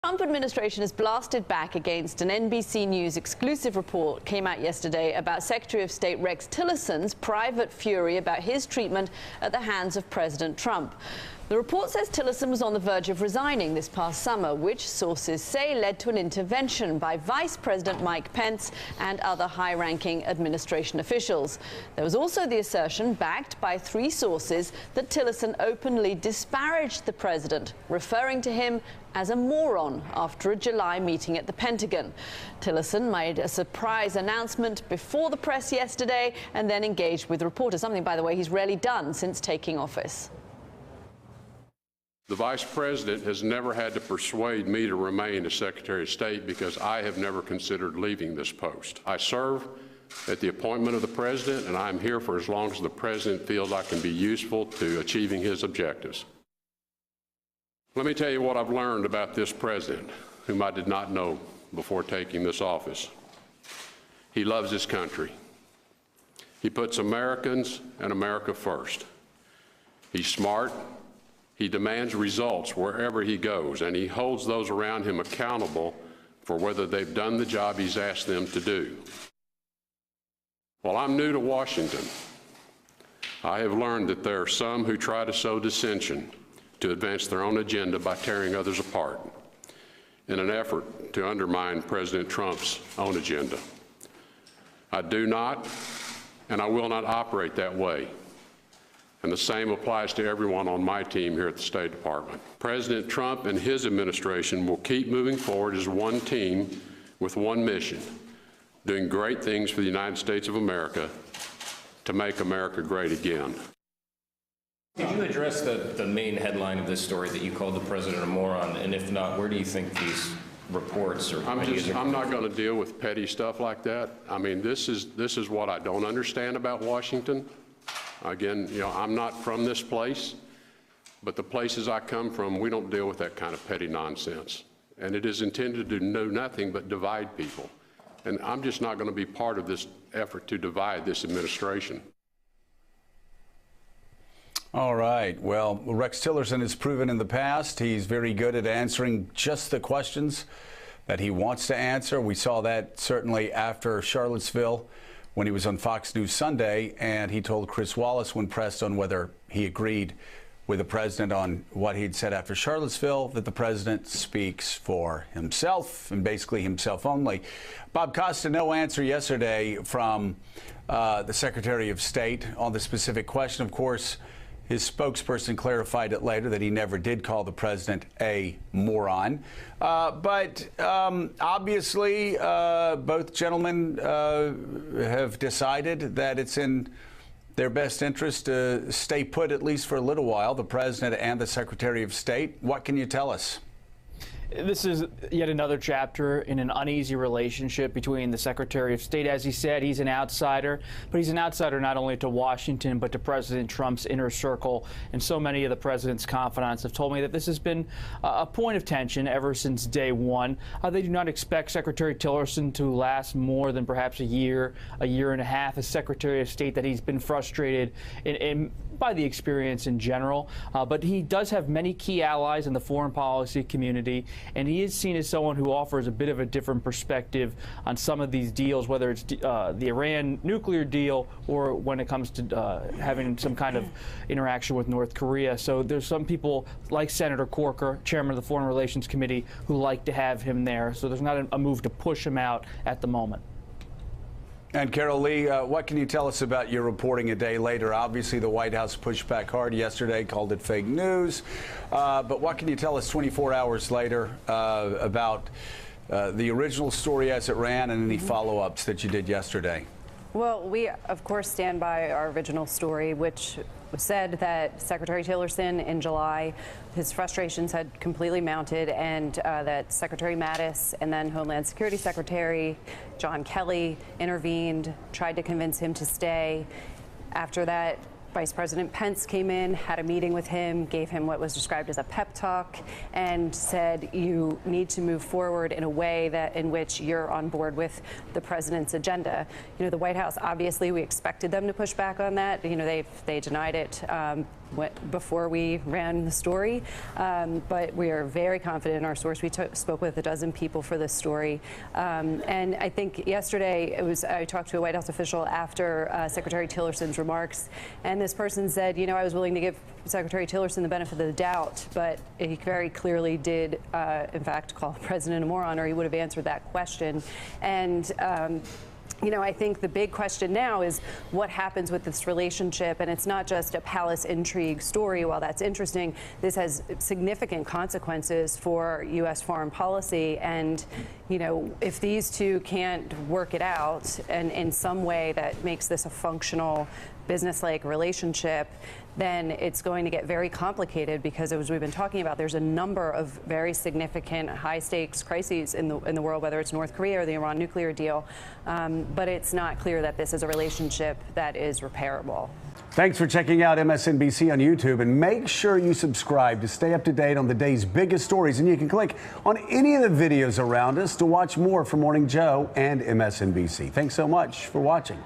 The Trump administration has blasted back against an NBC News exclusive report came out yesterday about Secretary of State Rex Tillerson's private fury about his treatment at the hands of President Trump. The report says Tillerson was on the verge of resigning this past summer, which sources say led to an intervention by Vice President Mike Pence and other high-ranking administration officials. There was also the assertion, backed by 3 sources, that Tillerson openly disparaged the president, referring to him as a moron after a July meeting at the Pentagon. Tillerson made a surprise announcement before the press yesterday and then engaged with reporters, something, by the way, he's rarely done since taking office. The Vice President has never had to persuade me to remain as Secretary of State because I have never considered leaving this post. I serve at the appointment of the President, and I'm here for as long as the President feels I can be useful to achieving his objectives. Let me tell you what I've learned about this President, whom I did not know before taking this office. He loves his country. He puts Americans and America first. He's smart. He demands results wherever he goes, and he holds those around him accountable for whether they've done the job he's asked them to do. While I'm new to Washington, I have learned that there are some who try to sow dissension to advance their own agenda by tearing others apart in an effort to undermine President Trump's own agenda. I do not, and I will not operate that way. And the same applies to everyone on my team here at the State Department. President Trump and his administration will keep moving forward as one team with one mission, doing great things for the United States of America to make America great again. Could you address the main headline of this story that you called the president a moron? And if not, where do you think these reports or ideas are? I'm not going to deal with petty stuff like that. I mean, this is what I don't understand about Washington. Again, you know, I'm not from this place, but the places I come from, we don't deal with that kind of petty nonsense. And it is intended to do nothing but divide people. And I'm just not going to be part of this effort to divide this administration. All right. Well, Rex Tillerson has proven in the past he's very good at answering just the questions that he wants to answer. We saw that certainly after Charlottesville, when he was on Fox News Sunday, and he told Chris Wallace when pressed on whether he agreed with the president on what he'd said after Charlottesville, that the president speaks for himself and basically himself only. Bob Costa, no answer yesterday from the Secretary of State on the specific question. Of course, his spokesperson clarified it later that he never did call the president a moron. But obviously, both gentlemen have decided that it's in their best interest to stay put, at least for a little while, the president and the Secretary of State. What can you tell us? This is yet another chapter in an uneasy relationship between the Secretary of State. As he said, he's an outsider, but he's an outsider not only to Washington, but to President Trump's inner circle. And so many of the president's confidants have told me that this has been a point of tension ever since day one. They do not expect Secretary Tillerson to last more than perhaps a year and a half as Secretary of State, that he's been frustrated by the experience in general. But he does have many key allies in the foreign policy community, and he is seen as someone who offers a bit of a different perspective on some of these deals, whether it's the Iran nuclear deal or when it comes to having some kind of interaction with North Korea. So there's some people like Senator Corker, chairman of the Foreign Relations Committee, who like to have him there. So there's not a move to push him out at the moment. And Carol Lee, what can you tell us about your reporting a day later? Obviously, the White House pushed back hard yesterday, called it fake news. But what can you tell us 24 hours later about the original story as it ran and any follow-ups that you did yesterday? Well, we, of course, stand by our original story, which said that Secretary Tillerson in July, his frustrations had completely mounted, and that Secretary Mattis and then Homeland Security Secretary John Kelly intervened, tried to convince him to stay. After that, Vice President Pence came in, had a meeting with him, gave him what was described as a pep talk, and said, you need to move forward in a way in which you're on board with the president's agenda. You know, the White House, obviously, we expected them to push back on that. You know, they denied it before we ran the story. But we are very confident in our source. We spoke with a dozen people for this story. And I think yesterday I talked to a White House official after Secretary Tillerson's remarks, and this person said, you know, I was willing to give Secretary Tillerson the benefit of the doubt, but he very clearly did, in fact, call the president a moron, or he would have answered that question. And you know, I think the big question now is what happens with this relationship, and it's not just a palace intrigue story. While that's interesting, this has significant consequences for U.S. foreign policy, and you know, if these two can't work it out and in some way that makes this a functional business-like relationship, then it's going to get very complicated, because as we've been talking about, there's a number of very significant high-stakes crises in the world, whether it's North Korea or the Iran nuclear deal. But it's not clear that this is a relationship that is repairable. Thanks for checking out MSNBC on YouTube, and make sure you subscribe to stay up to date on the day's biggest stories. And you can click on any of the videos around us to watch more from Morning Joe and MSNBC. Thanks so much for watching.